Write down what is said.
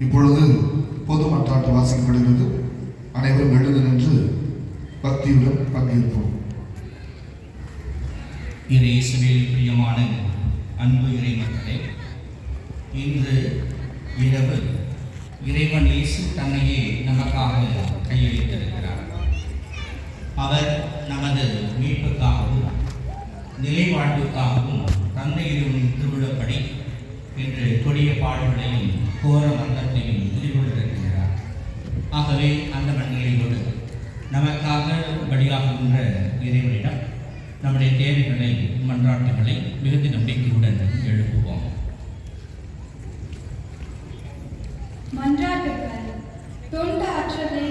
இப்பொழுது பொது மன்றாட்டு வாசிக்கப்படுகிறது. அனைவரும் எழுந்து நின்று பக்தியுடன் பங்கேற்போம். இயேசுவில் பிரியமான அன்பு இறைமக்களே, இன்று இரவு இறைவன் இயேசு தன்னையே நமக்காக கையளித்திருக்கிறார். அவர் நமது மீட்புக்காகவும் நிலைவாழ்வுக்காகவும் தந்தை இறைவனின் திருவிழப்படி இன்று கொடிய பாடுகளையும் கோர மரணத்தையும் எதிர்கொண்டிருக்கிறார். ஆகவே அந்த மண்ணிலையோடு நமக்காக பலியாகின்ற இறைவனிடம் நம்முடைய தேவைகளை மன்றாட்டுகளை மிகுந்த நம்பிக்கையுடன் எழுப்புவோம். மன்றாட்டுகள் தொண்டு ஆற்றலை